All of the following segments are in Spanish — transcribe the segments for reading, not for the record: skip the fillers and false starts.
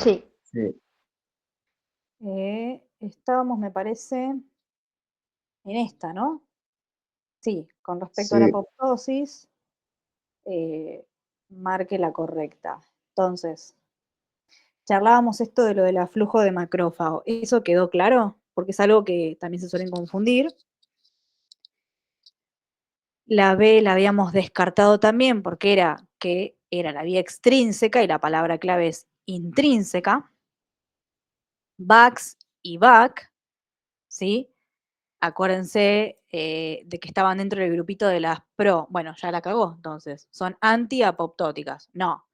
Sí. Sí. Estábamos, me parece, en esta, ¿no? Sí, con respecto a la Sí. apoptosis, marque la correcta. Entonces, charlábamos esto de lo del aflujo de macrófago. ¿Eso quedó claro? Porque es algo que también se suelen confundir. La B la habíamos descartado también porque era que era la vía extrínseca y la palabra clave es intrínseca. VAX y VAC, ¿sí? Acuérdense de que estaban dentro del grupito de las pro. Bueno, ya la cagó, entonces. Son antiapoptóticas. No.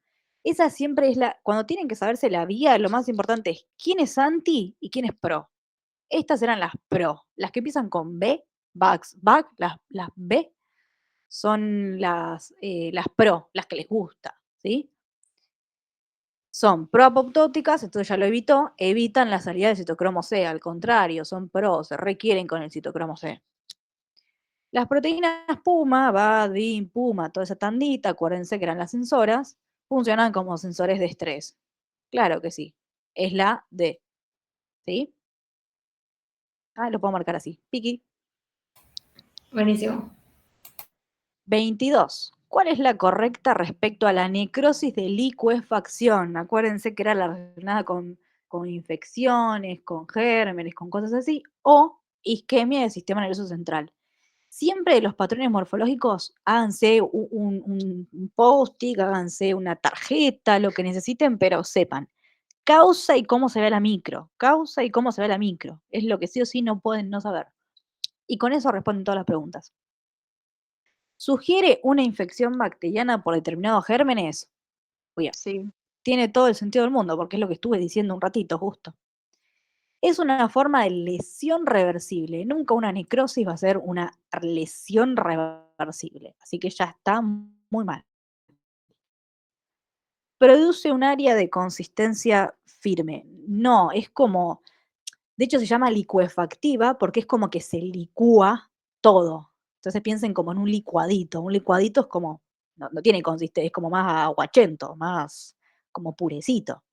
Esa siempre es la. Cuando tienen que saberse la vía, lo más importante es quién es anti y quién es pro. Estas eran las pro. Las que empiezan con B, VAX, VAC, las B son las pro, las que les gusta, ¿sí? Son proapoptóticas, entonces ya lo evitó, evitan la salida del citocromo C, al contrario, son pro, se requieren con el citocromo C. Las proteínas Puma, VAD, Puma, toda esa tandita, acuérdense que eran las sensoras, funcionan como sensores de estrés. Claro que sí, es la D, ¿sí? Lo puedo marcar así, piqui. Buenísimo. 22. ¿Cuál es la correcta respecto a la necrosis de licuefacción? Acuérdense que era la relacionada con infecciones, con gérmenes, con cosas así, o isquemia del sistema nervioso central. Siempre de los patrones morfológicos, háganse un post-it, háganse una tarjeta, lo que necesiten, pero sepan. Causa y cómo se ve la micro. Causa y cómo se ve la micro. Es lo que sí o sí no pueden no saber. Y con eso responden todas las preguntas. ¿Sugiere una infección bacteriana por determinados gérmenes? Oye, Sí. tiene todo el sentido del mundo, porque es lo que estuve diciendo un ratito justo. Es una forma de lesión reversible. Nunca una necrosis va a ser una lesión reversible. Así que ya está muy mal. Produce un área de consistencia firme. No, es como, de hecho se llama licuefactiva porque es como que se licúa todo. Entonces piensen como en un licuadito. Un licuadito es como, no tiene consistencia, es como más aguachento, más como purecito.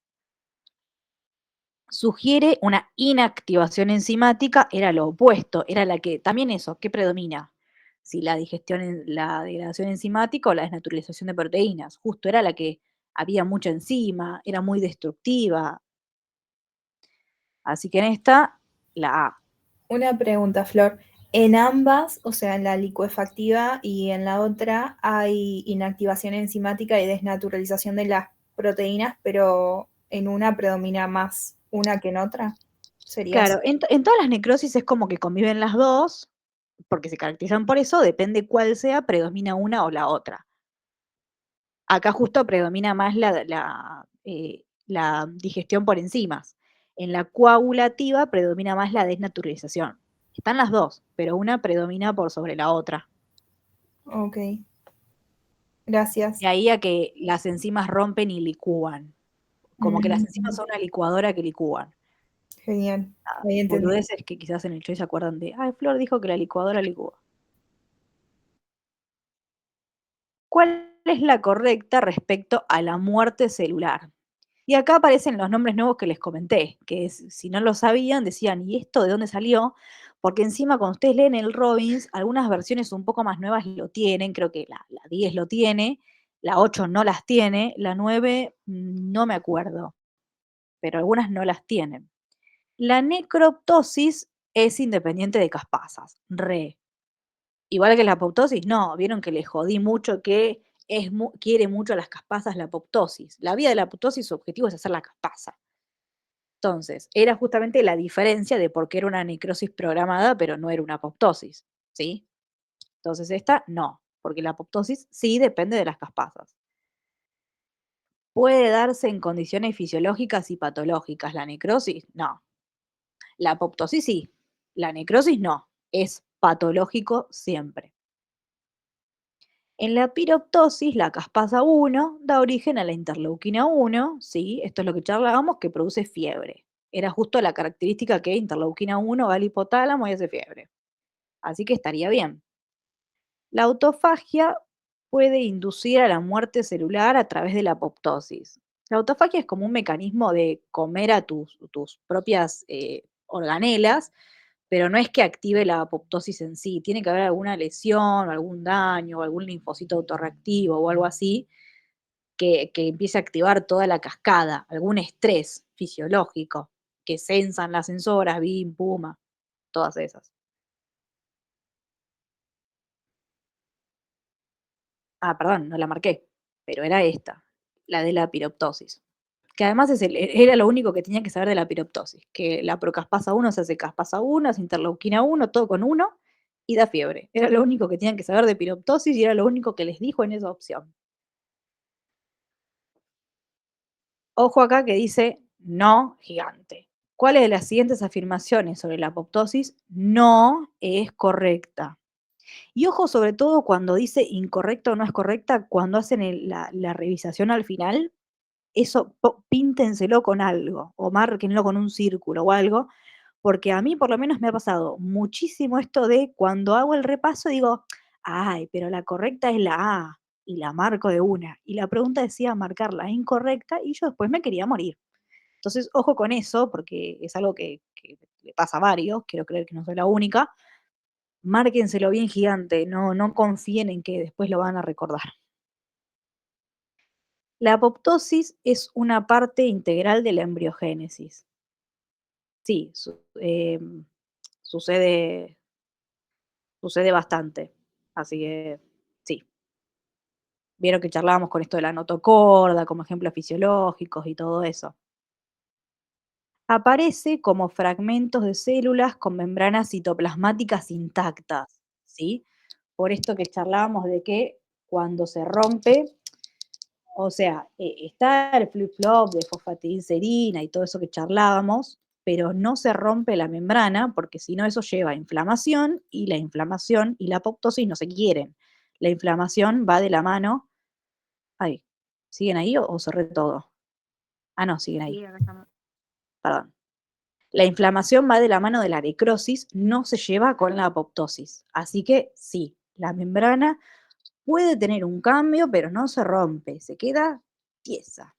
Sugiere una inactivación enzimática, era lo opuesto, era la que, también eso, ¿qué predomina? Si la digestión, la degradación enzimática o la desnaturalización de proteínas, justo era la que había mucha enzima, era muy destructiva. Así que en esta, la A. Una pregunta, Flor. En ambas, o sea, en la licuefactiva y en la otra, hay inactivación enzimática y desnaturalización de las proteínas, pero en una predomina más una que en otra. ¿Sería así? Claro, en todas las necrosis es como que conviven las dos, porque se caracterizan por eso, depende cuál sea, predomina una o la otra. Acá justo predomina más la digestión por enzimas. En la coagulativa predomina más la desnaturalización. Están las dos, pero una predomina por sobre la otra. Ok. Gracias. De ahí a que las enzimas rompen y licúan. Como que las enzimas son una licuadora que licúan. Genial. Ahí entendí. Boludeces que quizás en el show se acuerdan de, ay, Flor dijo que la licuadora licúa. ¿Cuál es la correcta respecto a la muerte celular? Y acá aparecen los nombres nuevos que les comenté, que si no lo sabían, decían, ¿y esto de dónde salió? Porque encima cuando ustedes leen el Robbins, algunas versiones un poco más nuevas lo tienen, creo que la 10 lo tiene, la 8 no las tiene, la 9 no me acuerdo, pero algunas no las tienen. La necroptosis es independiente de caspasas, re. Igual que la apoptosis, no, vieron que le jodí mucho que quiere mucho las caspasas la apoptosis. La vida de la apoptosis, su objetivo es hacer la caspasa. Entonces, era justamente la diferencia de por qué era una necrosis programada, pero no era una apoptosis, ¿sí? Entonces esta no, porque la apoptosis sí depende de las caspasas. ¿Puede darse en condiciones fisiológicas y patológicas la necrosis? No. La apoptosis sí, la necrosis no, es patológico siempre. En la piroptosis, la caspasa 1 da origen a la interleuquina 1, ¿sí? Esto es lo que charlábamos, que produce fiebre. Era justo la característica que interleuquina 1 va al hipotálamo y hace fiebre. Así que estaría bien. La autofagia puede inducir a la muerte celular a través de la apoptosis. La autofagia es como un mecanismo de comer a tus propias organelas, pero no es que active la apoptosis en sí. Tiene que haber alguna lesión, o algún daño, o algún linfocito autorreactivo o algo así que empiece a activar toda la cascada, algún estrés fisiológico que sensan las sensoras, BIM, PUMA, todas esas. Ah, perdón, no la marqué, pero era esta, la de la piroptosis. Que además era lo único que tenía que saber de la piroptosis, que la procaspasa 1 se hace caspasa 1, es interleuquina 1, todo con 1 y da fiebre. Era lo único que tenían que saber de piroptosis y era lo único que les dijo en esa opción. Ojo acá que dice no gigante. ¿Cuáles de las siguientes afirmaciones sobre la apoptosis no es correcta? Y ojo sobre todo cuando dice incorrecta o no es correcta, cuando hacen la revisación al final, eso píntenselo con algo o márquenlo con un círculo o algo, porque a mí por lo menos me ha pasado muchísimo esto de cuando hago el repaso digo, ay, pero la correcta es la A y la marco de una. Y la pregunta decía marcar la incorrecta y yo después me quería morir. Entonces, ojo con eso, porque es algo que le pasa a varios, quiero creer que no soy la única. Márquenselo bien gigante, no confíen en que después lo van a recordar. La apoptosis es una parte integral de la embriogénesis. Sí, sucede, sucede bastante. Así que sí. Vieron que charlábamos con esto de la notocorda, como ejemplos fisiológicos y todo eso. Aparece como fragmentos de células con membranas citoplasmáticas intactas, ¿sí? Por esto que charlábamos de que cuando se rompe, o sea, está el flip-flop de fosfatidilcerina y todo eso que charlábamos, pero no se rompe la membrana porque si no eso lleva a inflamación y la inflamación y la apoptosis no se quieren. La inflamación va de la mano. Ay, ¿siguen ahí o cerré todo? Ah, no, siguen ahí. Sí, acá estamos. Perdón. La inflamación va de la mano de la necrosis, no se lleva con la apoptosis. Así que sí, la membrana puede tener un cambio, pero no se rompe, se queda tiesa.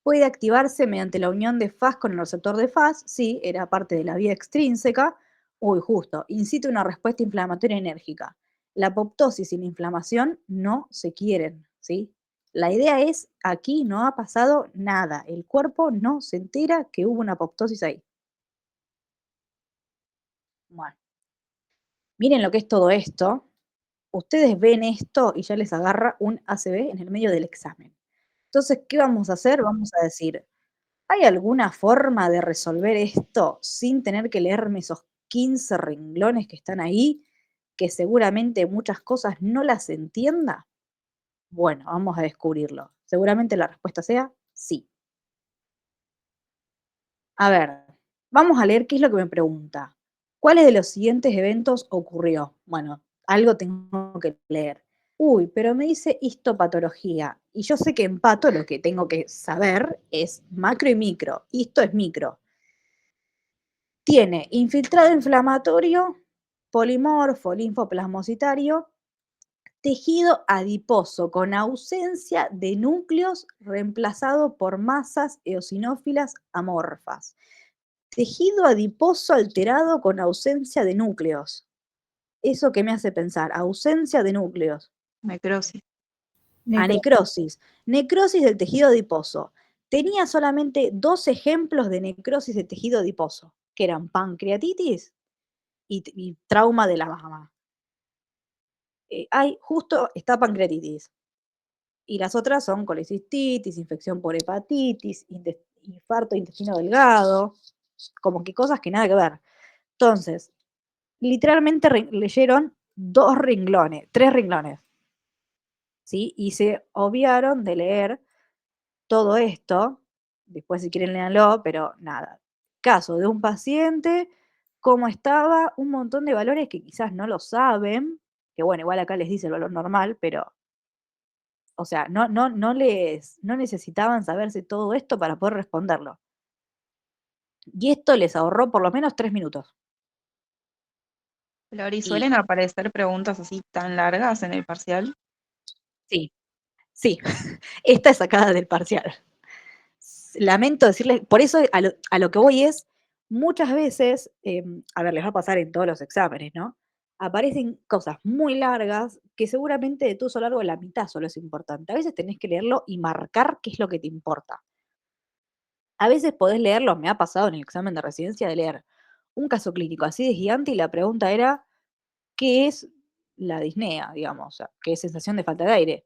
Puede activarse mediante la unión de Fas con el receptor de Fas, sí, era parte de la vía extrínseca. Uy, justo, incita una respuesta inflamatoria enérgica. La apoptosis y la inflamación no se quieren, ¿sí? La idea es, aquí no ha pasado nada, el cuerpo no se entera que hubo una apoptosis ahí. Bueno, miren lo que es todo esto. Ustedes ven esto y ya les agarra un ACV en el medio del examen. Entonces, ¿qué vamos a hacer? Vamos a decir, ¿hay alguna forma de resolver esto sin tener que leerme esos 15 renglones que están ahí, que seguramente muchas cosas no las entienda? Bueno, vamos a descubrirlo. Seguramente la respuesta sea sí. A ver, vamos a leer qué es lo que me pregunta. ¿Cuáles de los siguientes eventos ocurrió? Bueno, algo tengo que leer. Uy, pero me dice histopatología. Y yo sé que en pato lo que tengo que saber es macro y micro. Histo es micro. Tiene infiltrado inflamatorio, polimorfo, linfoplasmocitario, tejido adiposo con ausencia de núcleos reemplazado por masas eosinófilas amorfas. Tejido adiposo alterado con ausencia de núcleos. ¿Eso qué me hace pensar? Ausencia de núcleos. Necrosis. A necrosis. Necrosis del tejido adiposo. Tenía solamente dos ejemplos de necrosis de tejido adiposo, que eran pancreatitis y trauma de la mama. Justo está pancreatitis. Y las otras son colecistitis, infección por hepatitis, infarto de intestino delgado, como que cosas que nada que ver. Entonces, literalmente leyeron tres renglones, ¿sí? Y se obviaron de leer todo esto, después si quieren léanlo, pero nada. Caso de un paciente, cómo estaba, un montón de valores que quizás no lo saben, que bueno, igual acá les dice el valor normal, pero, o sea, no necesitaban saberse todo esto para poder responderlo. Y esto les ahorró por lo menos 3 minutos. Flori, Y ¿suelen aparecer preguntas así tan largas en el parcial? sí, Sí, esta es sacada del parcial. Lamento decirles, por eso a lo que voy es, muchas veces, a ver, les va a pasar en todos los exámenes, ¿no? Aparecen cosas muy largas que seguramente de tu uso largo la mitad solo es importante. A veces tenés que leerlo y marcar qué es lo que te importa. A veces podés leerlo, me ha pasado en el examen de residencia de leer un caso clínico así de gigante y la pregunta era, ¿qué es la disnea, digamos? O sea, ¿qué es sensación de falta de aire?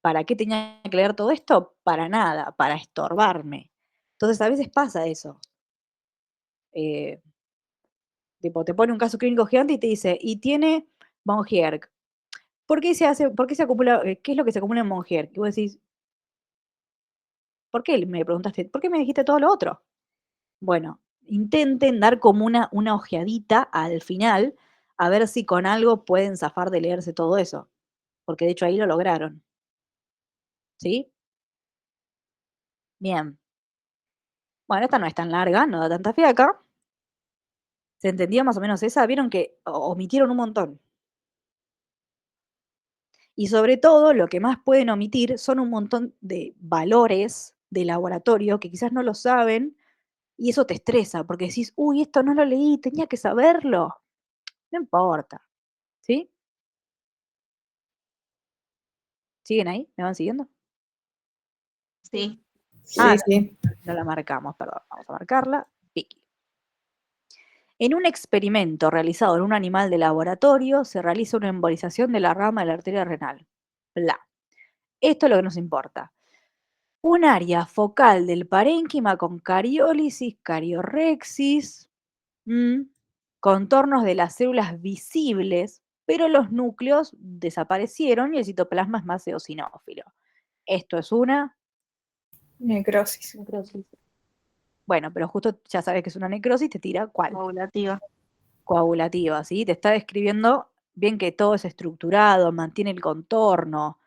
¿Para qué tenía que leer todo esto? Para nada, para estorbarme. Entonces, a veces pasa eso. eh, Tipo, te pone un caso clínico gigante y te dice, y tiene von Hierk. ¿Por qué se acumula, qué es lo que se acumula en von Hierk? Y vos decís, ¿por qué me preguntaste? ¿Por qué me dijiste todo lo otro? Bueno, intenten dar como una ojeadita al final, a ver si con algo pueden zafar de leerse todo eso. Porque de hecho ahí lo lograron. ¿Sí? Bien. Bueno, esta no es tan larga, no da tanta fiaca. ¿Se entendía más o menos esa? Vieron que omitieron un montón. Y sobre todo, lo que más pueden omitir son un montón de valores de laboratorio que quizás no lo saben y eso te estresa porque decís, uy, esto no lo leí, tenía que saberlo. No importa, ¿sí? ¿Siguen ahí? ¿Me van siguiendo? Sí. Ah, Sí, sí. no la marcamos, perdón, vamos a marcarla. Vicky. En un experimento realizado en un animal de laboratorio se realiza una embolización de la rama de la arteria renal. Bla. Esto es lo que nos importa. Un área focal del parénquima con cariólisis, cariorrexis, contornos de las células visibles, pero los núcleos desaparecieron y el citoplasma es más eosinófilo. Esto es una Necrosis. necrosis. Bueno, pero justo ya sabes que es una necrosis, te tira ¿cuál? Coagulativa. Coagulativa, ¿sí? Te está describiendo bien que todo es estructurado, mantiene el contorno.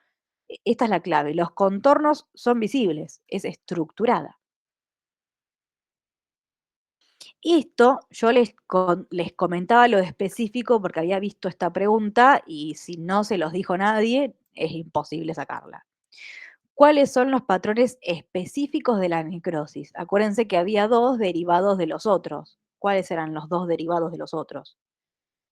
Esta es la clave. Los contornos son visibles, es estructurada. Esto yo les comentaba lo específico porque había visto esta pregunta y si no se los dijo nadie, es imposible sacarla. ¿Cuáles son los patrones específicos de la necrosis? Acuérdense que había dos derivados de los otros. ¿Cuáles eran los dos derivados de los otros?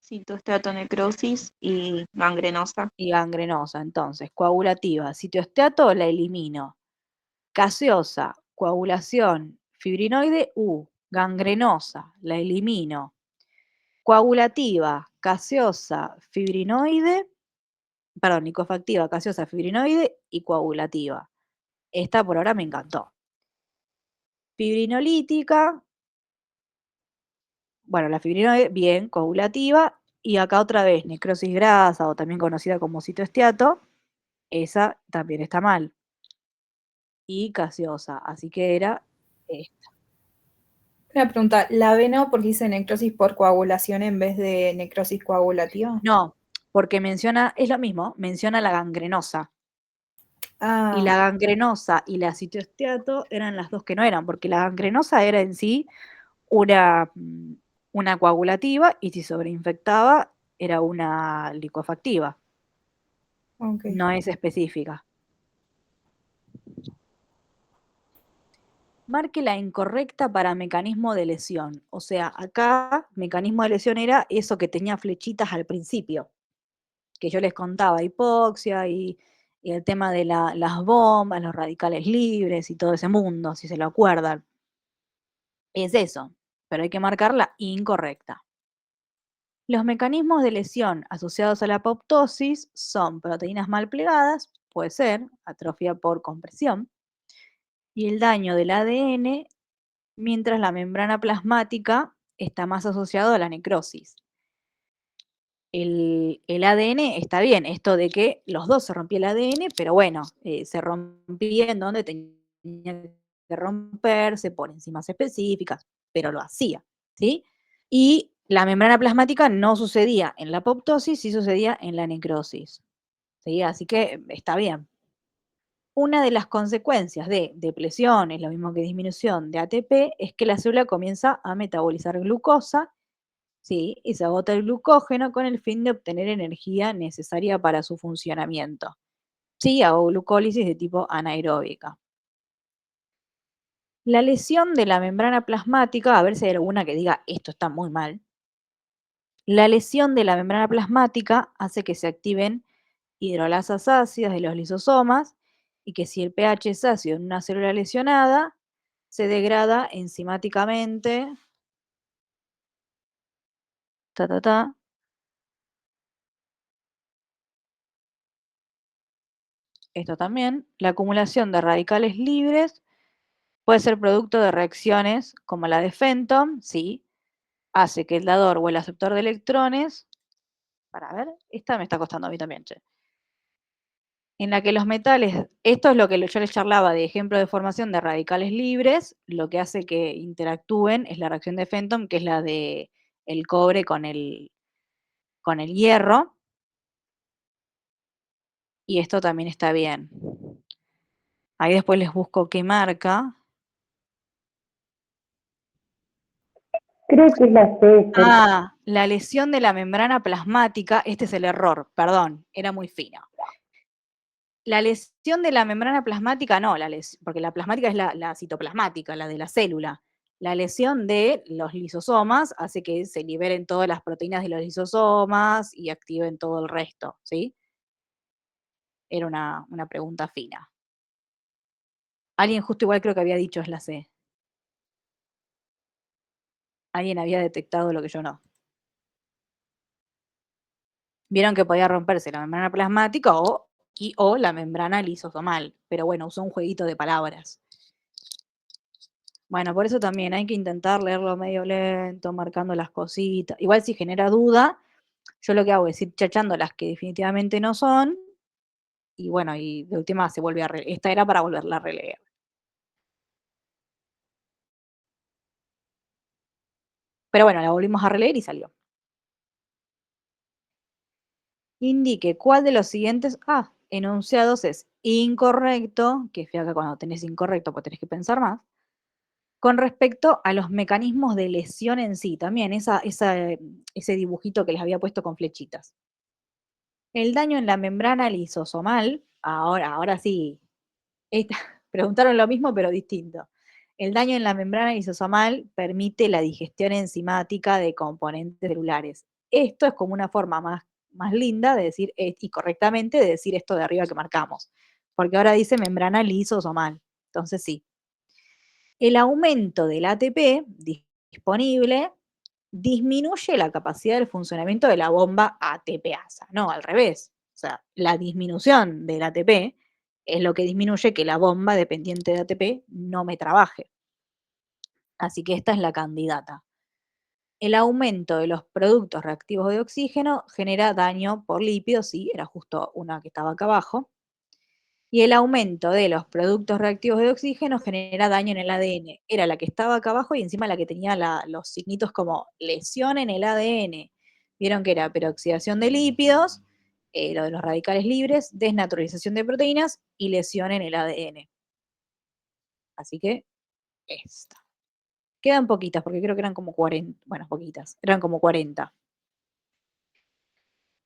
Citoesteatonecrosis y gangrenosa. Y gangrenosa, entonces, coagulativa. Citoesteato la elimino. Gaseosa, coagulación, fibrinoide, gangrenosa, la elimino. Coagulativa, gaseosa, fibrinoide, perdón, licofactiva, gaseosa, fibrinoide y coagulativa. Esta por ahora me encantó. Fibrinolítica, bueno, la fibrinoide, bien, coagulativa. Y acá otra vez, necrosis grasa o también conocida como citoesteato, esa también está mal. Y gaseosa, así que era esta. Una pregunta, ¿la B no porque dice necrosis por coagulación en vez de necrosis coagulativa? No, porque menciona, es lo mismo, menciona la gangrenosa. Y Ah, la gangrenosa y la citoesteato eran las dos que no eran, porque la gangrenosa era en sí una, una coagulativa y si sobreinfectaba era una licuefactiva, ok. no es específica. Marque la incorrecta para mecanismo de lesión. O sea, acá mecanismo de lesión era eso que tenía flechitas al principio, que yo les contaba, hipoxia y el tema de las bombas, los radicales libres y todo ese mundo, si se lo acuerdan. Es eso, pero hay que marcarla incorrecta. Los mecanismos de lesión asociados a la apoptosis son proteínas mal plegadas, puede ser atrofia por compresión, y el daño del ADN, mientras la membrana plasmática está más asociado a la necrosis. El ADN está bien, esto de que los dos se rompía el ADN, pero bueno, se rompía en donde tenía que romperse por enzimas específicas, pero lo hacía, ¿sí? Y la membrana plasmática no sucedía en la apoptosis, sí sucedía en la necrosis, ¿sí? Así que está bien. Una de las consecuencias de depresiones, lo mismo que disminución de ATP, es que la célula comienza a metabolizar glucosa, ¿sí? Y se agota el glucógeno con el fin de obtener energía necesaria para su funcionamiento. Sí, hago glucólisis de tipo anaeróbica. La lesión de la membrana plasmática, a ver si hay alguna que diga esto está muy mal. La lesión de la membrana plasmática hace que se activen hidrolasas ácidas de los lisosomas y que si el pH es ácido en una célula lesionada, se degrada enzimáticamente, ta, ta, ta. Esto también, la acumulación de radicales libres puede ser producto de reacciones como la de Fenton, sí, hace que el dador o el aceptor de electrones, para ver, esta me está costando a mí también, che, en la que los metales, esto es lo que yo les charlaba de ejemplo de formación de radicales libres, lo que hace que interactúen es la reacción de Fenton, que es la de el cobre con el hierro, y esto también está bien. Ahí después les busco qué marca. Creo que es la C, Ah, la lesión de la membrana plasmática, este es el error, perdón, era muy fino. La lesión de la membrana plasmática, no, porque la plasmática es la citoplasmática, la de la célula. La lesión de los lisosomas hace que se liberen todas las proteínas de los lisosomas y activen todo el resto, ¿sí? Era una pregunta fina. Alguien justo igual creo que había dicho es la C. Alguien había detectado lo que yo no. Vieron que podía romperse la membrana plasmática o la membrana lisosomal, pero bueno, usó un jueguito de palabras. Bueno, por eso también hay que intentar leerlo medio lento, marcando las cositas. Igual si genera duda, yo lo que hago es ir chachando las que definitivamente no son, y bueno, y de última se vuelve a releer. Esta era para volverla a releer. Pero bueno, la volvimos a releer y salió. Indique cuál de los siguientes enunciados es incorrecto, que fíjate cuando tenés incorrecto, pues tenés que pensar más, con respecto a los mecanismos de lesión en sí, también ese dibujito que les había puesto con flechitas. El daño en la membrana lisosomal, ahora sí, preguntaron lo mismo pero distinto. El daño en la membrana lisosomal permite la digestión enzimática de componentes celulares. Esto es como una forma más linda de decir, y correctamente, de decir esto de arriba que marcamos, porque ahora dice membrana lisosomal. Entonces sí. El aumento del ATP disponible disminuye la capacidad del funcionamiento de la bomba ATPasa, no, al revés. O sea, la disminución del ATP es lo que disminuye que la bomba dependiente de ATP no me trabaje. Así que esta es la candidata. El aumento de los productos reactivos de oxígeno genera daño por lípidos, sí, era justo una que estaba acá abajo. Y el aumento de los productos reactivos de oxígeno genera daño en el ADN. Era la que estaba acá abajo y encima la que tenía los signitos como lesión en el ADN. Vieron que era peroxidación de lípidos, lo de los radicales libres, desnaturalización de proteínas y lesión en el ADN. Así que esta. Quedan poquitas, porque creo que eran como 40. Bueno, poquitas, eran como 40.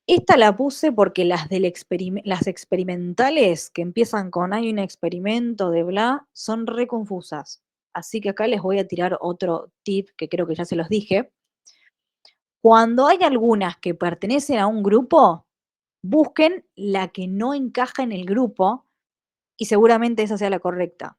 Esta la puse porque las las experimentales que empiezan con hay un experimento de bla son re confusas. Así que acá les voy a tirar otro tip que creo que ya se los dije. Cuando hay algunas que pertenecen a un grupo, busquen la que no encaja en el grupo y seguramente esa sea la correcta.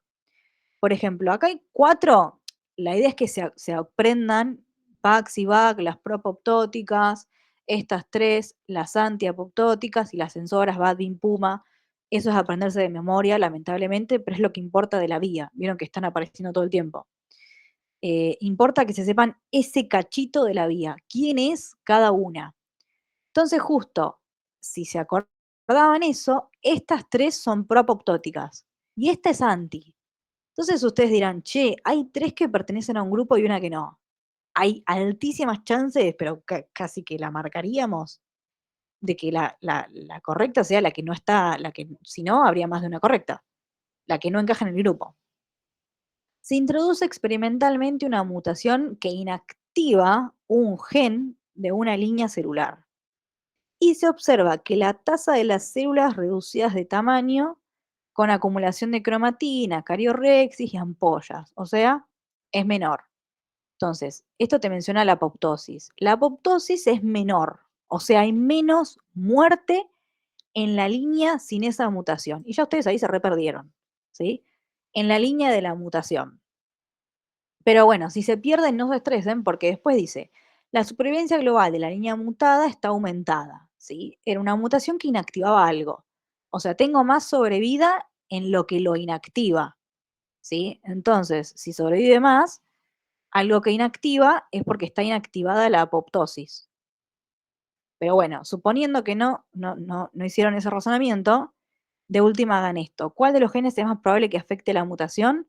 Por ejemplo, acá hay 4, la idea es que se aprendan Pax y Bac, las propoptóticas, estas 3, las antiapoptóticas y las sensoras BAD, BIM, PUMA. Eso es aprenderse de memoria, lamentablemente, pero es lo que importa de la vía. Vieron que están apareciendo todo el tiempo. Importa que se sepan ese cachito de la vía, quién es cada una. Entonces, justo, si se acordaban eso, estas 3 son propoptóticas y esta es anti. Entonces ustedes dirán, che, hay 3 que pertenecen a un grupo y una que no. Hay altísimas chances, pero casi que la marcaríamos, de que la correcta sea la que no está, la que si no, habría más de una correcta, la que no encaja en el grupo. Se introduce experimentalmente una mutación que inactiva un gen de una línea celular. y se observa que la tasa de las células reducidas de tamaño con acumulación de cromatina, cariorrexis y ampollas, o sea, es menor. Entonces, esto te menciona la apoptosis. La apoptosis es menor, o sea, hay menos muerte en la línea sin esa mutación. Y ya ustedes ahí se reperdieron, ¿sí? En la línea de la mutación. Pero bueno, si se pierden, no se estresen porque después dice, la supervivencia global de la línea mutada está aumentada, ¿sí? Era una mutación que inactivaba algo. O sea, tengo más sobrevida en lo que lo inactiva, ¿sí? Entonces, si sobrevive más, algo que inactiva es porque está inactivada la apoptosis. Pero bueno, suponiendo que no hicieron ese razonamiento, de última hagan esto. ¿Cuál de los genes es más probable que afecte la mutación?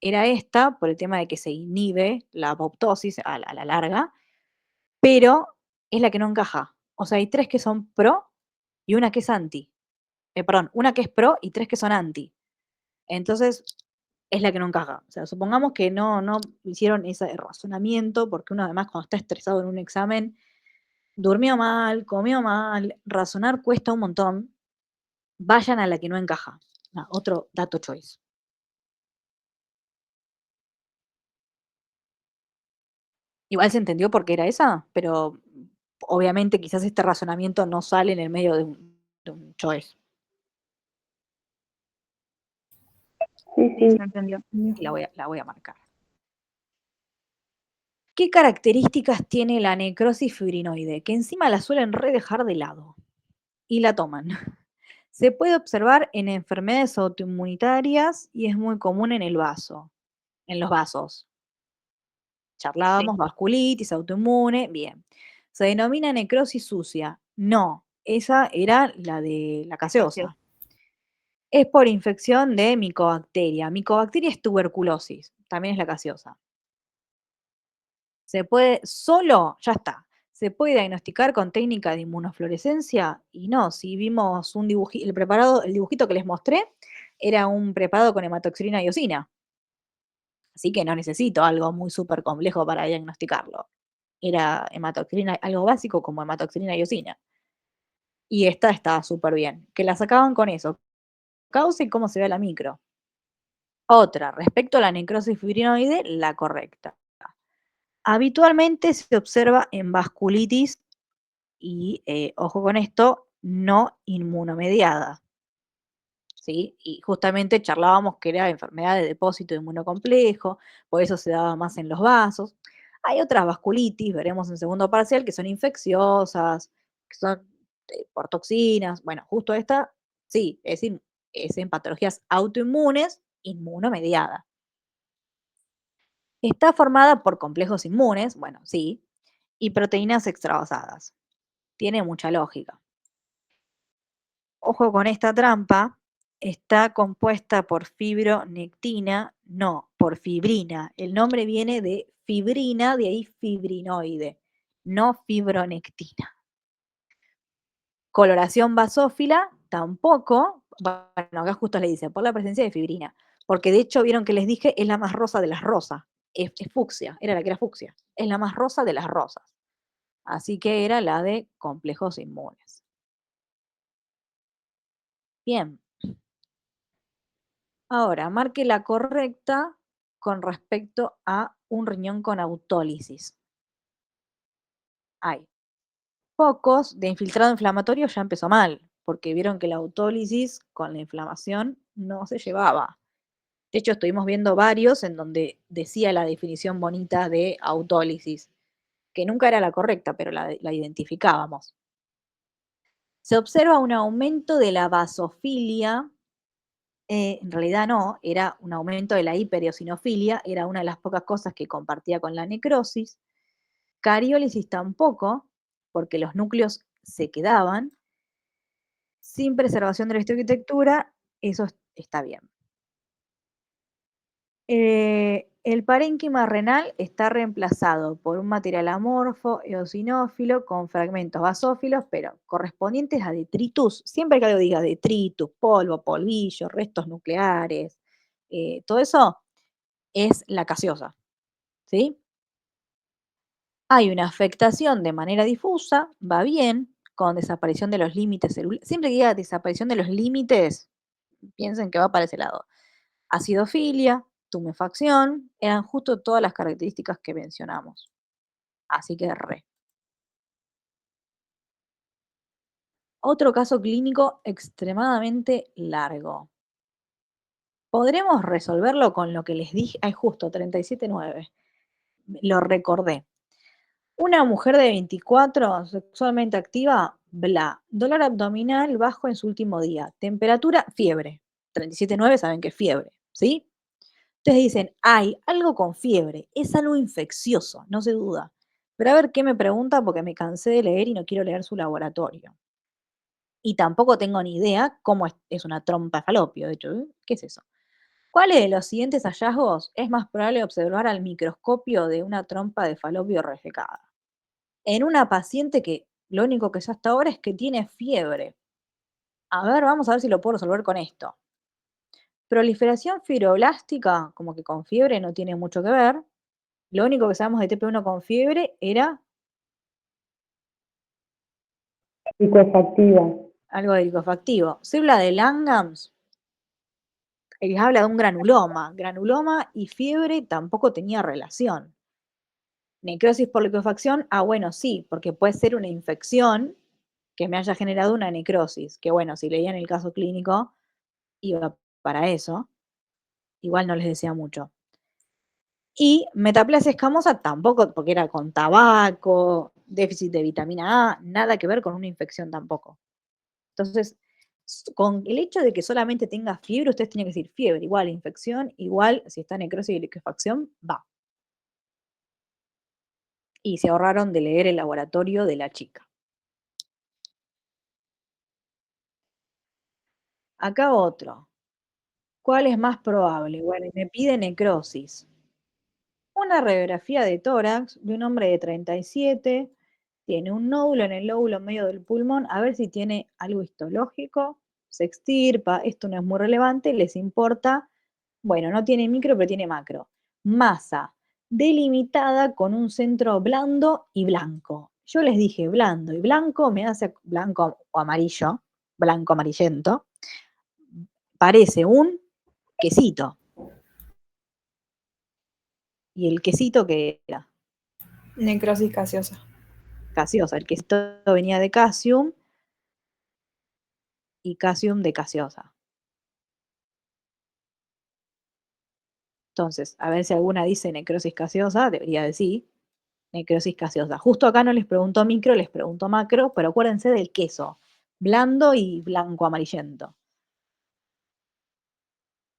Era esta, por el tema de que se inhibe la apoptosis a la larga, pero es la que no encaja. O sea, hay 3 que son pro y una que es anti. Perdón, una que es pro y 3 que son anti. Entonces, es la que no encaja. O sea, supongamos que no hicieron ese razonamiento, porque uno además cuando está estresado en un examen, durmió mal, comió mal, razonar cuesta un montón. Vayan a la que no encaja. Otro dato choice. Igual se entendió por qué era esa, pero obviamente quizás este razonamiento no sale en el medio de un choice. Sí, Sí, sí. se entendió. Y la voy a marcar. ¿Qué características tiene la necrosis fibrinoide? Que encima la suelen dejar de lado y la toman. Se puede observar en enfermedades autoinmunitarias y es muy común en el vaso, en los vasos. Charlábamos, Sí. vasculitis, autoinmune, bien. ¿Se denomina necrosis sucia? No, esa era la de la gaseosa. Es por infección de micobacteria. Micobacteria es tuberculosis, también es la gaseosa. Se puede, solo, ya está. ¿Se puede diagnosticar con técnica de inmunofluorescencia? Y no, si vimos un dibujito, el dibujito que les mostré, era un preparado con hematoxilina y eosina. Así que no necesito algo muy súper complejo para diagnosticarlo. Era hematoxilina, algo básico como hematoxilina y eosina. Y esta está súper bien. Que la sacaban con eso. Causa y cómo se ve a la micro. Otra, respecto a la necrosis fibrinoide, la correcta. Habitualmente se observa en vasculitis y, ojo con esto, no inmunomediada. ¿Sí? Y justamente charlábamos que era enfermedad de depósito inmunocomplejo, por eso se daba más en los vasos. Hay otras vasculitis, veremos en segundo parcial, que son infecciosas, que son por toxinas. Bueno, justo esta, sí, es en patologías autoinmunes, inmunomediada. Está formada por complejos inmunes, bueno, sí, y proteínas extravasadas. Tiene mucha lógica. Ojo con esta trampa, está compuesta por fibronectina, no, por fibrina. El nombre viene de fibrina, de ahí fibrinoide, no fibronectina. Coloración basófila, tampoco. Bueno, acá justo le dice, por la presencia de fibrina. Porque de hecho, vieron que les dije, es la más rosa de las rosas. Es fucsia, era la que era fucsia. Es la más rosa de las rosas. Así que era la de complejos inmunes. Bien. Ahora, marque la correcta con respecto a un riñón con autólisis. Hay pocos de infiltrado inflamatorio, ya empezó mal, porque vieron que la autólisis con la inflamación no se llevaba. De hecho, estuvimos viendo varios en donde decía la definición bonita de autólisis, que nunca era la correcta, pero la identificábamos. Se observa un aumento de la basofilia. En realidad no, era un aumento de la hipereosinofilia, era una de las pocas cosas que compartía con la necrosis. Cariólisis tampoco, porque los núcleos se quedaban. Sin preservación de la arquitectura, eso está bien. El parénquima renal está reemplazado por un material amorfo, eosinófilo, con fragmentos basófilos, pero correspondientes a detritus. Siempre que algo diga detritus, polvo, polvillo, restos nucleares, todo eso es la gaseosa, ¿sí? Hay una afectación de manera difusa, va bien, con desaparición de los límites celulares. Siempre que diga desaparición de los límites, piensen que va para ese lado. Acidofilia, tumefacción, eran justo todas las características que mencionamos. Así que re. Otro caso clínico extremadamente largo. Podremos resolverlo con lo que les dije. Ay, justo, 37.9. Lo recordé. Una mujer de 24, sexualmente activa, bla. Dolor abdominal bajo en su último día. Temperatura, fiebre. 37.9 saben que es fiebre, ¿sí? Ustedes dicen, hay algo con fiebre, es algo infeccioso, no se duda. Pero a ver qué me pregunta porque me cansé de leer y no quiero leer su laboratorio. Y tampoco tengo ni idea cómo es una trompa de falopio, de hecho, ¿qué es eso? ¿Cuáles de los siguientes hallazgos es más probable observar al microscopio de una trompa de falopio resecada? En una paciente que lo único que sé hasta ahora es que tiene fiebre. A ver, vamos a ver si lo puedo resolver con esto. Proliferación fibroblástica, como que con fiebre no tiene mucho que ver. Lo único que sabemos de TP1 con fiebre era Licuefactiva. algo de licuefactivo. Célula de Langhans les habla de un granuloma. Granuloma y fiebre tampoco tenía relación. Necrosis por licuefacción, bueno, sí, porque puede ser una infección que me haya generado una necrosis, que bueno, si leían el caso clínico, iba para eso. Igual no les decía mucho. Y metaplasia escamosa tampoco, porque era con tabaco, déficit de vitamina A, nada que ver con una infección tampoco. Entonces, con el hecho de que solamente tenga fiebre, ustedes tienen que decir fiebre, igual infección, igual si está necrosis y liquefacción, va. Y se ahorraron de leer el laboratorio de la chica. Acá otro. ¿Cuál es más probable? Bueno, me pide necrosis. Una radiografía de tórax de un hombre de 37, tiene un nódulo en el lóbulo medio del pulmón, a ver si tiene algo histológico, se extirpa, esto no es muy relevante, les importa, bueno, no tiene micro, pero tiene macro. Masa delimitada con un centro blando y blanco. Yo les dije blando y blanco, me hace blanco o amarillo, blanco amarillento, parece un quesito. ¿Y el quesito qué era? Necrosis gaseosa. Gaseosa. El quesito venía de Casium y Casium de gaseosa. Entonces, a ver si alguna dice necrosis gaseosa, debería decir necrosis gaseosa. Justo acá no les preguntó micro, les preguntó macro, pero acuérdense del queso, blando y blanco amarillento.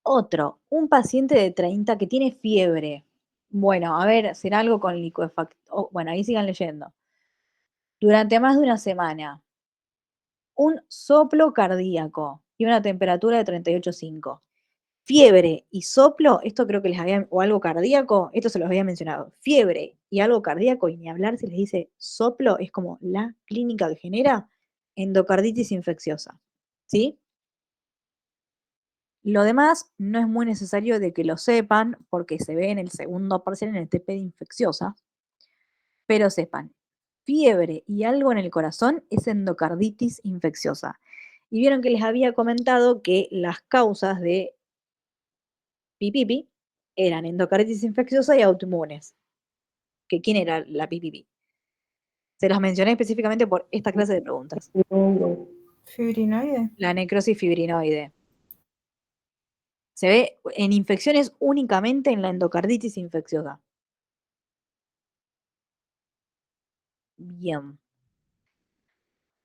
Otro, un paciente de 30 que tiene fiebre. Bueno, a ver, será algo con licuefacción. Bueno, ahí sigan leyendo. Durante más de una semana, un soplo cardíaco y una temperatura de 38,5. Fiebre y soplo, esto creo que les había, o algo cardíaco, esto se los había mencionado. Fiebre y algo cardíaco, y ni hablar si les dice soplo, es como la clínica que genera endocarditis infecciosa. ¿Sí? Lo demás no es muy necesario de que lo sepan porque se ve en el segundo parcial en el TP de infecciosa, pero sepan, fiebre y algo en el corazón es endocarditis infecciosa. Y vieron que les había comentado que las causas de pipipi eran endocarditis infecciosa y autoinmunes. ¿Que quién era la pipipi? Se las mencioné específicamente por esta clase de preguntas. Fibrinoide. La necrosis fibrinoide. Se ve en infecciones únicamente en la endocarditis infecciosa. Bien.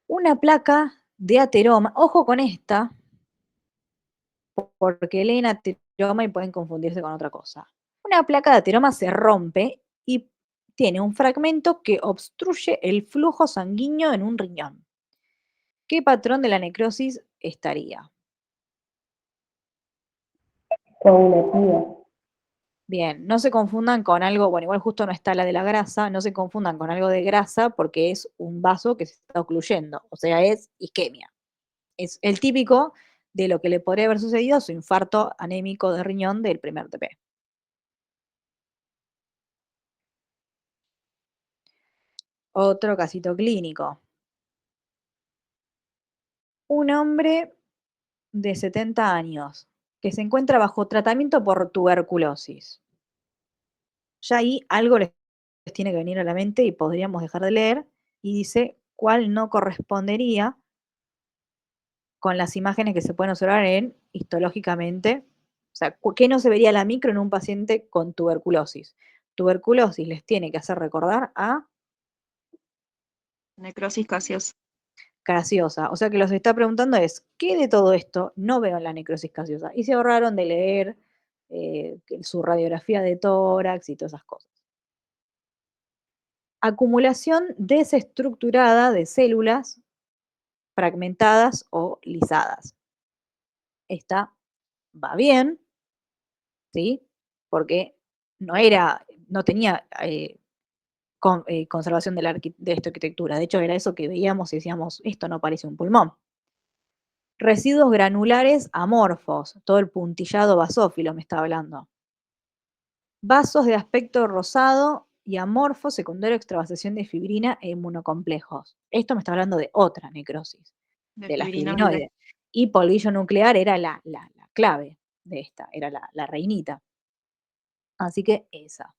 Una placa de ateroma, ojo con esta, porque leen ateroma y pueden confundirse con otra cosa. Una placa de ateroma se rompe y tiene un fragmento que obstruye el flujo sanguíneo en un riñón. ¿Qué patrón de la necrosis estaría? Coagulativa. Bien, no se confundan con algo, bueno, igual justo no está la de la grasa, no se confundan con algo de grasa porque es un vaso que se está ocluyendo, o sea, es isquemia. Es el típico de lo que le podría haber sucedido a su infarto anémico de riñón del primer TP. Otro casito clínico. Un hombre de 70 años que se encuentra bajo tratamiento por tuberculosis. Ya ahí algo les tiene que venir a la mente y podríamos dejar de leer, y dice cuál no correspondería con las imágenes que se pueden observar en histológicamente, o sea, ¿qué no se vería la micro en un paciente con tuberculosis? Tuberculosis les tiene que hacer recordar a Necrosis gaseosa. gaseosa. O sea que los está preguntando es, ¿qué de todo esto no veo en la necrosis gaseosa? Y se ahorraron de leer su radiografía de tórax y todas esas cosas. Acumulación desestructurada de células fragmentadas o lisadas. Esta va bien, ¿sí? Porque no tenía conservación de esta arquitectura. De hecho, era eso que veíamos y decíamos, esto no parece un pulmón. Residuos granulares amorfos, todo el puntillado basófilo me está hablando. Vasos de aspecto rosado y amorfo secundario a extravasación de fibrina e inmunocomplejos. Esto me está hablando de otra necrosis, de la fibrinoide. Y polvillo nuclear era la clave de esta, era la reinita. Así que esa.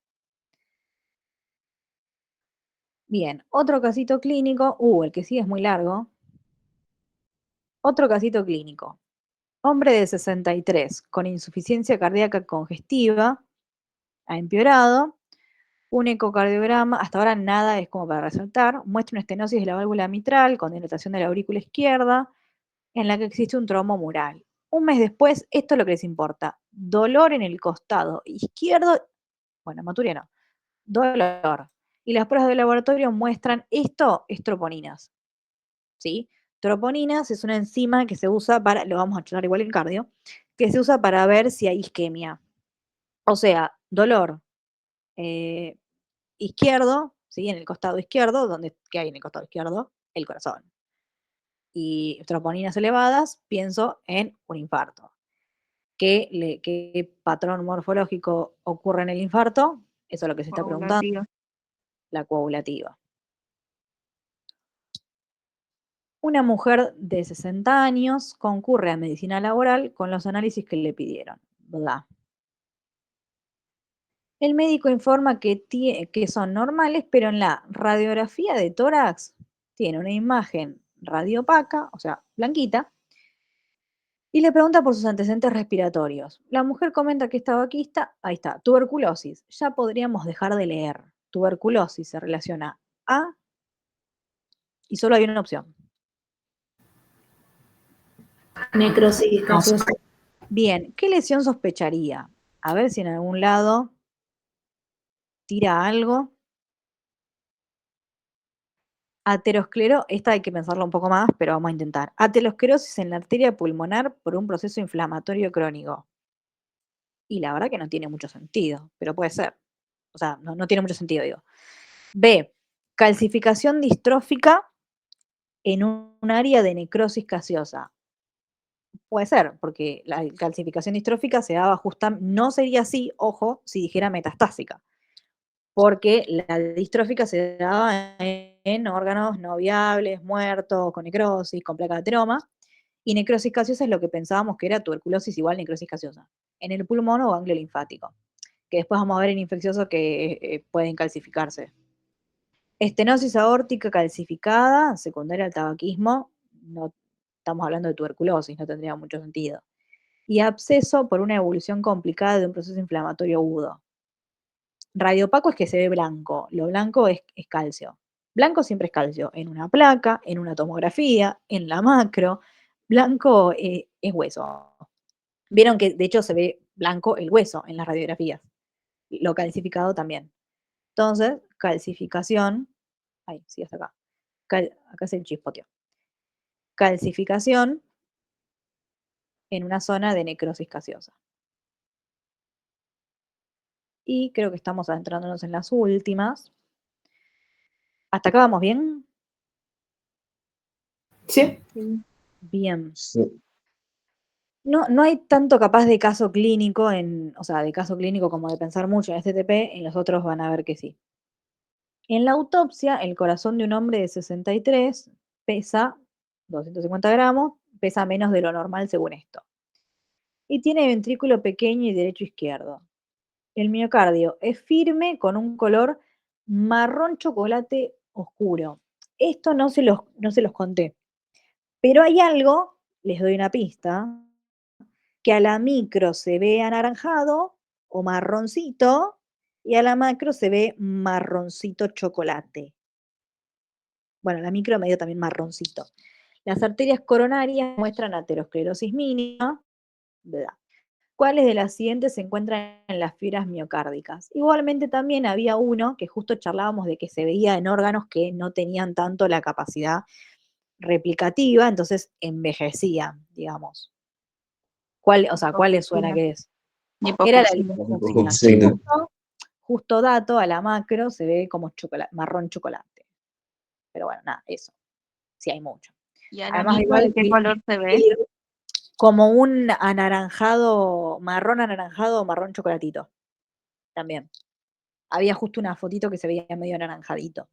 Bien, otro casito clínico. El que sigue es muy largo. Otro casito clínico. Hombre de 63, con insuficiencia cardíaca congestiva, ha empeorado. Un ecocardiograma, hasta ahora nada es como para resaltar, muestra una estenosis de la válvula mitral con dilatación de la aurícula izquierda, en la que existe un trombo mural. Un mes después, esto es lo que les importa, dolor en el costado izquierdo, bueno, Maturiano, dolor. Y las pruebas de laboratorio muestran esto, es troponinas, ¿sí? Troponinas es una enzima que se usa para, lo vamos a charlar igual en cardio, que se usa para ver si hay isquemia. O sea, dolor izquierdo, ¿sí? En el costado izquierdo, ¿qué hay en el costado izquierdo? El corazón. Y troponinas elevadas, pienso en un infarto. ¿Qué patrón morfológico ocurre en el infarto? Eso es lo que se está preguntando. La coagulativa. Una mujer de 60 años concurre a medicina laboral con los análisis que le pidieron. Bla. El médico informa que son normales, pero en la radiografía de tórax tiene una imagen radiopaca, o sea, blanquita, y le pregunta por sus antecedentes respiratorios. La mujer comenta que esta vaquista, ahí está, tuberculosis. Ya podríamos dejar de leer. Tuberculosis se relaciona a, y solo hay una opción. Necrosis gaseosa. Bien, ¿qué lesión sospecharía? A ver si en algún lado tira algo. Esta hay que pensarlo un poco más, pero vamos a intentar. Aterosclerosis en la arteria pulmonar por un proceso inflamatorio crónico. Y la verdad que no tiene mucho sentido, pero puede ser. O sea, no tiene mucho sentido, digo. B. Calcificación distrófica en un área de necrosis gaseosa. Puede ser, porque la calcificación distrófica se daba justamente, no sería así, ojo, si dijera metastásica, porque la distrófica se daba en órganos no viables, muertos, con necrosis, con placa de ateroma, y necrosis gaseosa es lo que pensábamos que era tuberculosis igual necrosis gaseosa, en el pulmón o ganglio linfático, que después vamos a ver en infecciosos que pueden calcificarse. Estenosis aórtica calcificada, secundaria al tabaquismo, no estamos hablando de tuberculosis, no tendría mucho sentido. Y absceso por una evolución complicada de un proceso inflamatorio agudo. Radiopaco es que se ve blanco, lo blanco es calcio. Blanco siempre es calcio, en una placa, en una tomografía, en la macro. Blanco es hueso. Vieron que de hecho se ve blanco el hueso en las radiografías. Lo calcificado también. Entonces, calcificación. Ay, sí, hasta acá. Acá es el chispoteo. Calcificación en una zona de necrosis gaseosa. Y creo que estamos adentrándonos en las últimas. ¿Hasta acá vamos bien? Sí. Bien. Sí. No hay tanto capaz de caso clínico o sea, de caso clínico como de pensar mucho en STP, en los otros van a ver que sí. En la autopsia, el corazón de un hombre de 63 pesa 250 gramos, pesa menos de lo normal según esto. Y tiene ventrículo pequeño y derecho-izquierdo. El miocardio es firme con un color marrón chocolate oscuro. Esto no se los conté, pero hay algo, les doy una pista, que a la micro se ve anaranjado o marroncito y a la macro se ve marroncito chocolate. Bueno, la micro medio también marroncito. Las arterias coronarias muestran aterosclerosis mínima, ¿verdad? ¿Cuáles de las siguientes se encuentran en las fibras miocárdicas? Igualmente también había uno que justo charlábamos de que se veía en órganos que no tenían tanto la capacidad replicativa, entonces envejecían, digamos. O sea, ¿cuál les suena Lipofucsina. que es? Era la Lipofucsina. lipofucsina. Lipofucsina. Justo dato, a la macro se ve como marrón chocolate. Pero bueno, nada, eso. Sí hay mucho. ¿Y a la Además, micro de igual qué color se ve? como un anaranjado, marrón anaranjado o marrón chocolatito. También. Había justo una fotito que se veía medio anaranjadito.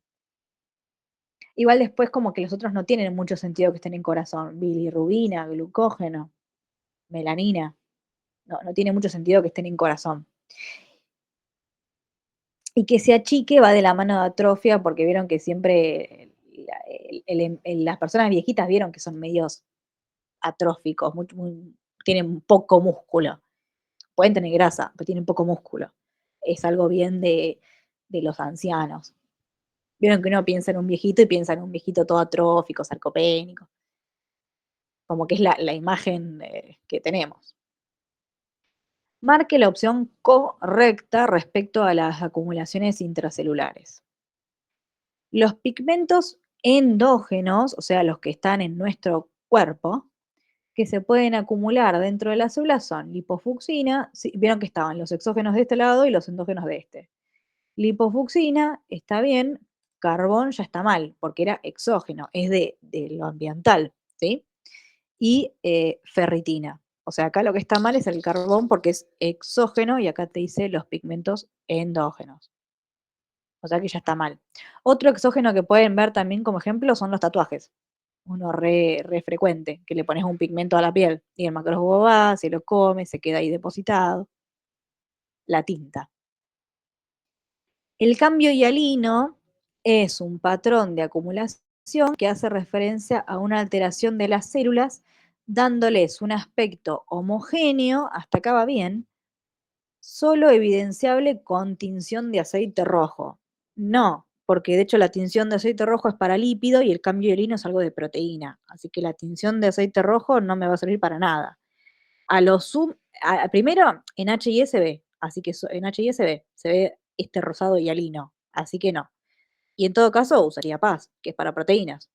Igual después como que los otros no tienen mucho sentido que estén en corazón. Bilirrubina, glucógeno, melanina. No tiene mucho sentido que estén en corazón. Y que se achique va de la mano de atrofia porque vieron que siempre las personas viejitas vieron que son medios atróficos, tienen poco músculo. Pueden tener grasa, pero tienen poco músculo. Es algo bien de los ancianos. Vieron que uno piensa en un viejito y piensa en un viejito todo atrófico, sarcopénico. Como que es la imagen que tenemos. Marque la opción correcta respecto a las acumulaciones intracelulares. Los pigmentos endógenos, o sea, los que están en nuestro cuerpo, que se pueden acumular dentro de la célula son lipofucsina, vieron que estaban los exógenos de este lado y los endógenos de este. Lipofucsina está bien, carbón ya está mal, porque era exógeno, es de lo ambiental, ¿sí? Y ferritina. O sea, acá lo que está mal es el carbón porque es exógeno y acá te dice los pigmentos endógenos. O sea que ya está mal. Otro exógeno que pueden ver también como ejemplo son los tatuajes. Uno re frecuente, que le pones un pigmento a la piel y el macrófago va, se lo come, se queda ahí depositado. La tinta. El cambio hialino es un patrón de acumulación que hace referencia a una alteración de las células, dándoles un aspecto homogéneo, hasta acá va bien, solo evidenciable con tinción de aceite rojo. No, porque de hecho la tinción de aceite rojo es para lípido y el cambio hialino es algo de proteína. Así que la tinción de aceite rojo no me va a servir para nada. Primero en HI se ve, así que en HI se ve este rosado hialino, así que no. Y en todo caso usaría PAS, que es para proteínas.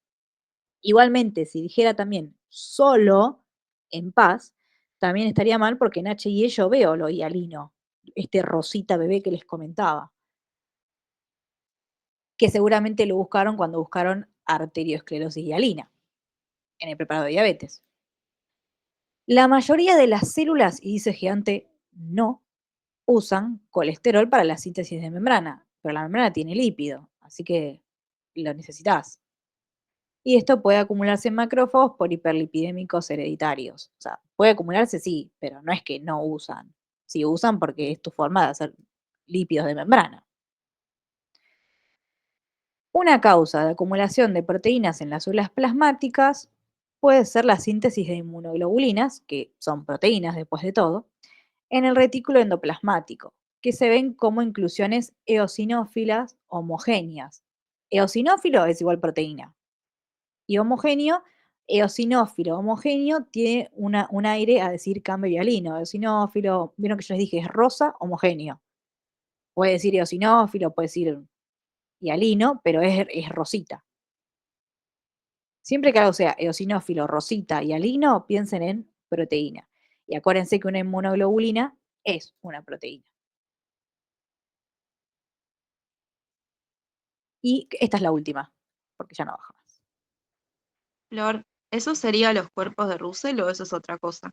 Igualmente, si dijera también solo en PAS, también estaría mal porque en HIE yo veo lo hialino, este rosita bebé que les comentaba, que seguramente lo buscaron cuando buscaron arteriosclerosis hialina en el preparado de diabetes. La mayoría de las células, y dice gigante, no usan colesterol para la síntesis de membrana, pero la membrana tiene lípido, así que lo necesitas. Y esto puede acumularse en macrófagos por hiperlipidémicos hereditarios. O sea, puede acumularse sí, pero no es que no usan. Sí usan porque es tu forma de hacer lípidos de membrana. Una causa de acumulación de proteínas en las células plasmáticas puede ser la síntesis de inmunoglobulinas, que son proteínas después de todo, en el retículo endoplasmático, que se ven como inclusiones eosinófilas homogéneas. Eosinófilo es igual proteína. Y homogéneo, eosinófilo homogéneo tiene un aire a decir cambio hialino. Eosinófilo, vieron que yo les dije, es rosa homogéneo. Puede decir eosinófilo, puede decir hialino, pero es rosita. Siempre que algo sea eosinófilo, rosita y hialino, piensen en proteína. Y acuérdense que una inmunoglobulina es una proteína. Y esta es la última, porque ya no baja más. Flor, ¿eso sería los cuerpos de Russell o eso es otra cosa?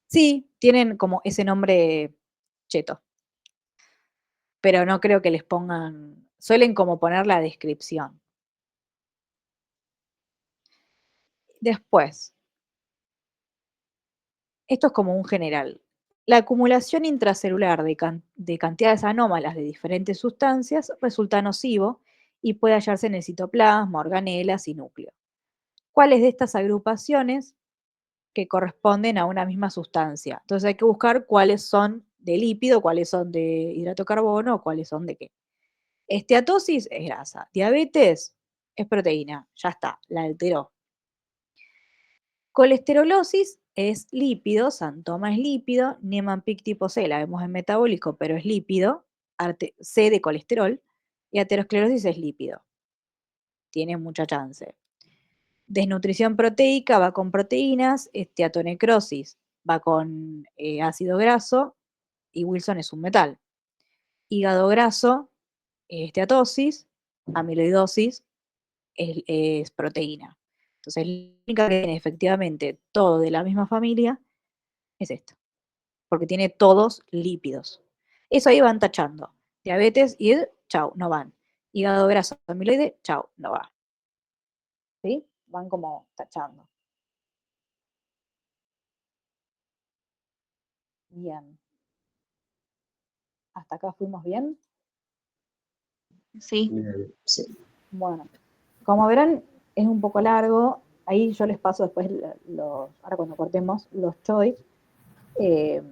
Sí, tienen como ese nombre cheto, pero no creo que les pongan, suelen como poner la descripción. Después, esto es como un general. La acumulación intracelular de cantidades anómalas de diferentes sustancias resulta nocivo y puede hallarse en el citoplasma, organelas y núcleo. ¿Cuáles de estas agrupaciones que corresponden a una misma sustancia? Entonces hay que buscar cuáles son de lípido, cuáles son de hidrato de carbono, cuáles son de qué. Esteatosis es grasa, diabetes es proteína, ya está, la alteró. Colesterolosis es lípido, Santoma es lípido, Niemann-Pick tipo C la vemos en metabólico, pero es lípido, C de colesterol, y aterosclerosis es lípido. Tiene mucha chance. Desnutrición proteica va con proteínas, esteatonecrosis va con ácido graso, y Wilson es un metal. Hígado graso, esteatosis, amiloidosis es proteína. Entonces, la única que tiene efectivamente todo de la misma familia es esta, porque tiene todos lípidos. Eso ahí van tachando. Diabetes y chau, no van. Hígado graso, amiloide, chau, no va. ¿Sí? Van como tachando. Bien. ¿Hasta acá fuimos bien? Sí, Sí. Bueno, como verán, es un poco largo. Ahí yo les paso después ahora cuando cortemos, los choice, que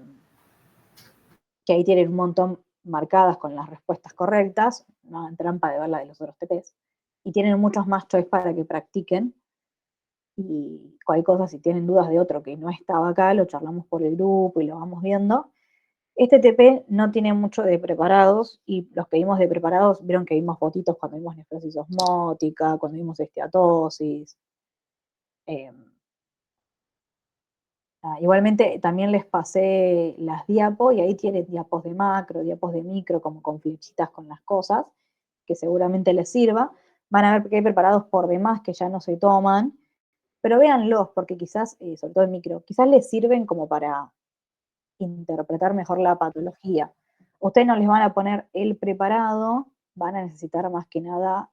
ahí tienen un montón marcadas con las respuestas correctas, no hagan trampa de ver la de los otros TPs, y tienen muchos más choice para que practiquen. Y cualquier cosa, si tienen dudas de otro que no estaba acá, lo charlamos por el grupo y lo vamos viendo. Este TP no tiene mucho de preparados, y los que vimos de preparados, vieron que vimos fotitos cuando vimos nefrosis osmótica, cuando vimos esteatosis. Igualmente también les pasé las diapos, y ahí tienen diapos de macro, diapos de micro, como con flechitas con las cosas, que seguramente les sirva. Van a ver que hay preparados por demás que ya no se toman, pero véanlos, porque quizás, sobre todo en micro, quizás les sirven como para interpretar mejor la patología. Ustedes no les van a poner el preparado, van a necesitar más que nada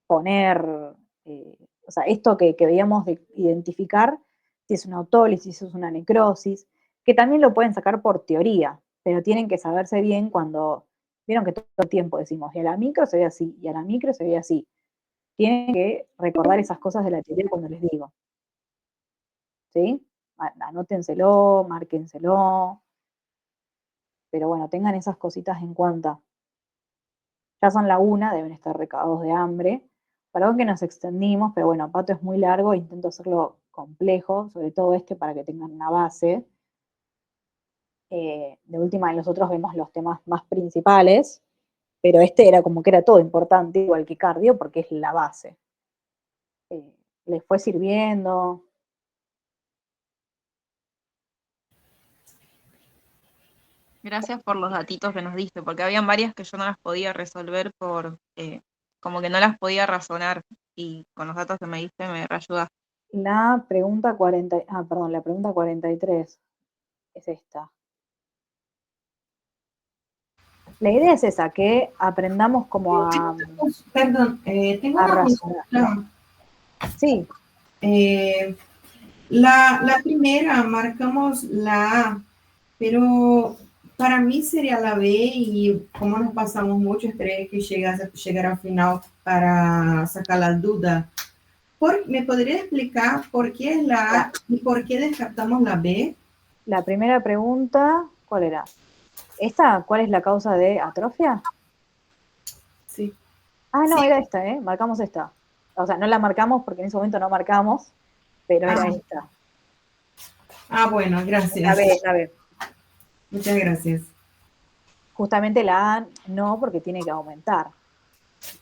poner, o sea, esto que veíamos de identificar si es una autólisis, si es una necrosis, que también lo pueden sacar por teoría, pero tienen que saberse bien cuando, vieron que todo el tiempo decimos, y a la micro se ve así, y a la micro se ve así. Tienen que recordar esas cosas de la teoría cuando les digo. ¿Sí? Anótenselo, márquenselo, pero bueno, tengan esas cositas en cuenta. Ya son la 1, deben estar recabados de hambre. Perdón que nos extendimos, pero bueno, Pato es muy largo, intento hacerlo complejo, sobre todo para que tengan una base. De última, en los otros vemos los temas más principales, pero era como que era todo importante, igual que cardio, porque es la base. ¿Les fue sirviendo? gracias por los datitos que nos diste, porque habían varias que yo no las podía resolver como que no las podía razonar, y con los datos que me diste me reayuda. La pregunta 43 es esta. La idea es esa, que aprendamos como a Perdón, tengo una razonar. consulta. Sí. La primera marcamos la A, pero para mí sería la B, y como nos pasamos mucho, esperé que llegar al final para sacar la duda. ¿Me podría explicar por qué es la A y por qué descartamos la B? La primera pregunta, ¿cuál era? ¿Cuál es la causa de atrofia? Sí. Ah, no, Sí. era esta, ¿eh? Marcamos esta. O sea, no la marcamos porque en ese momento no marcamos, pero era esta. Ah, bueno, gracias. La B. Muchas gracias. Justamente la A no, porque tiene que aumentar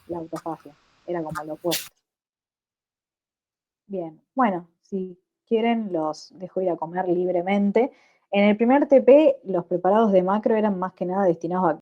la autofagia. Era como lo opuesto. Bien, bueno, si quieren los dejo ir a comer libremente. En el primer TP, los preparados de macro eran más que nada destinados a